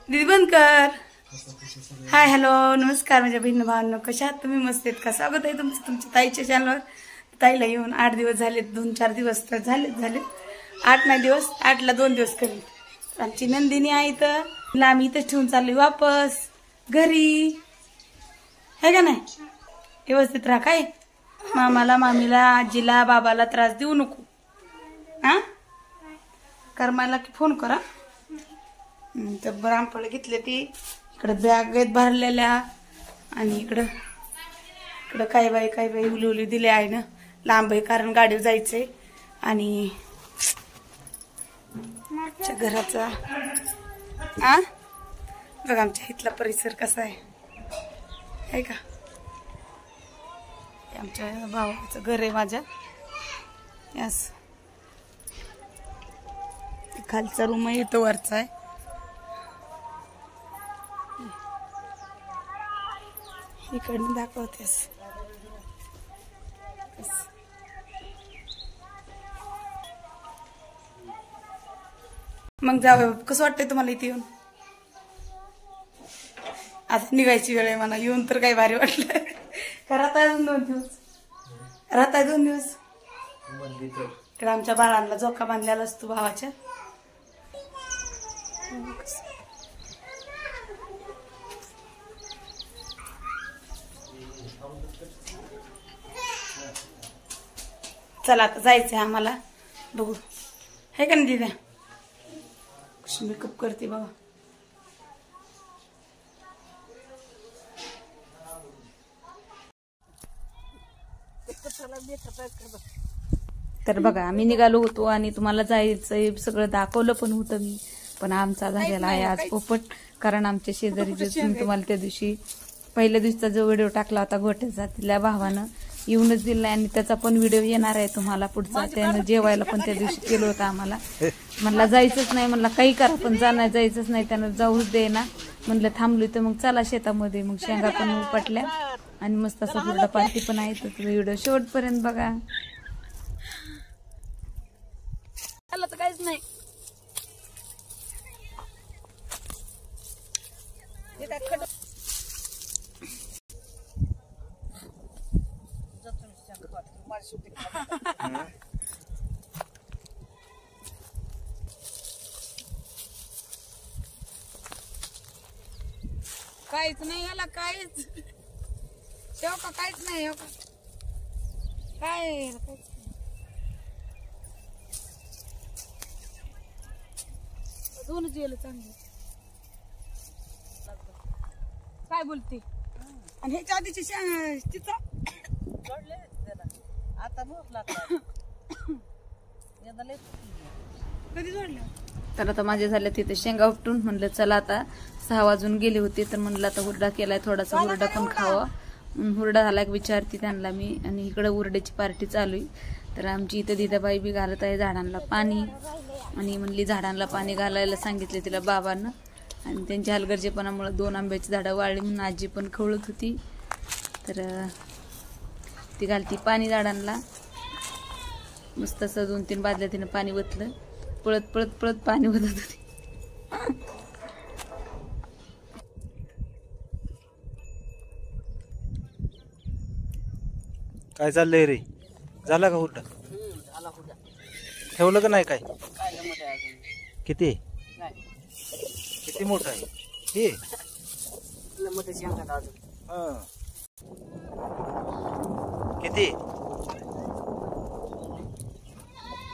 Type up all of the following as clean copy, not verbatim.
दीदी बंद कर. हाय हॅलो नमस्कार माझ्या बहिण भावांनो, कशा आहात तुम्ही? मस्त आहेत का? स्वागत आहे तुमचं तुमच्या ताईच्या चॅनलवर. ताईला येऊन 8 दिवस झालेत, 2-4 दिवस तर झाले 8 नाही दिवस, 8ला 2 दिवस करेल. आमची नंदिनी आहे तर आम्ही इथंच ठेवून चाललोय वापस घरी, है का नाही? व्यवस्थित राहा काय, मामाला मामीला आजीला बाबाला त्रास देऊ नको हा. करमायला की फोन करा. तर रामफळ घेतले ती, इकडे बॅग आहेत भरलेल्या आणि इकडं काय बाई उली दिले आहे ना. लांब आहे कारण गाडीवर जायचंय आणि घराचा बघा आमच्या इथला परिसर कसा आहे का? आमच्या भावाचं घर आहे माझ्या. यस, खालचा रूम आहे, तो वरचा आहे. इकडनं दाखवतेस. मग जाऊ, कसं वाटतंय तुम्हाला इथे येऊन? आता निघायची वेळ आहे मला. येऊन तर काही भारी वाटलं. राहत आहे 2 दिवस, राहत आहे 2 दिवस. तर आमच्या बाळांना झोका बांधलेला असतो भावाच्या. चला आता जायचंय आम्हाला. बघू हे का नाही दिद्या, कशी मेकअप करते बाबा. तर बघा आम्ही निघालो होतो आणि तुम्हाला जायचंय सगळं दाखवलं पण होतं मी, पण आमचा झालेला आहे आज पोपट. कारण आमच्या शेजारी तुम्हाला त्या दिवशी पहिल्या दिवसाचा जो व्हिडिओ टाकला होता गोट्याचा, तिला भावानं येऊनच दिला आणि त्याचा पण व्हिडिओ येणार आहे तुम्हाला पुढचा. त्यानं जेवायला पण त्या दिवशी केलं होतं आम्हाला. म्हणला जायचंच नाही, म्हणला काही करा पण जायचंच नाही. त्यानं जाऊच दे ना. म्हणलं थांबलो तर मग चला शेतामध्ये. मग शेंगा पण उपटल्या आणि मस्त असं हुरडा पार्टी पण आहे. तर तुम्ही व्हिडिओ शेवटपर्यंत बघा. तर काहीच नाही, काहीच नाही याला, काहीच शेव का काहीच नाही. काय दोनच गेलं चांगलं. काय बोलते? आणि ह्याच्या आधीची तिथं आता कधी जोडलं. तर आता माझे झाले तिथे शेंगा उपटून. म्हणलं चला आता 6 वाजून गेले होते, तर म्हणलं आता हुरडा केलाय, थोडासा हुरडा पण खावा. हुरडा झाला की विचारते त्यांना मी. आणि इकडे हुरड्याची पार्टी चालू आहे. तर आमची इथं दिदाबाई बी घालत आहे झाडांना पाणी. आणि म्हणली झाडांना पाणी घालायला सांगितले तिला बाबांना. आणि त्यांच्या हलगर्जेपणामुळे 2 आंब्याची झाडं वाळली म्हणून आजी पण खवळत होती. तर ती घालती पाणी झाडांना. मस्त असं 2-3 बादल्या तिनं पाणी ओतलं. पळत पाणी ओतत होती. काय चाललंय रे? झाला का हुरडा? ठेवलं का नाही? काय किती मोठं आहे हे? किती?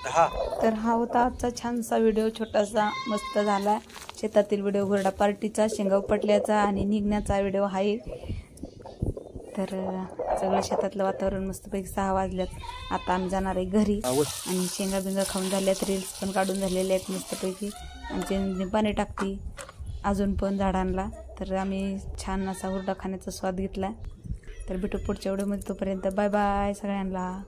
10. तर हा होता आजचा छानसा व्हिडिओ, छोटासा मस्त झाला. शेतातील व्हिडिओ, हुरडा पार्टीचा, शेंगा उपटल्याचा आणि निघण्याचा व्हिडिओ आहे. तर सगळं शेतातलं वातावरण मस्तपैकी 6 वाजल्यात. आता आम्ही जाणार आहे घरी. आणि शेंगा बिंगा खाऊन झाल्यात, रील्स पण काढून झालेले आहेत मस्तपैकी. आणि पाणी टाकते अजून पण झाडांना. तर आम्ही छान असा हुरडा खाण्याचा स्वाद घेतला. तर भेटू पुढच्या व्हिडिओमध्ये. तोपर्यंत बाय बाय सगळ्यांना.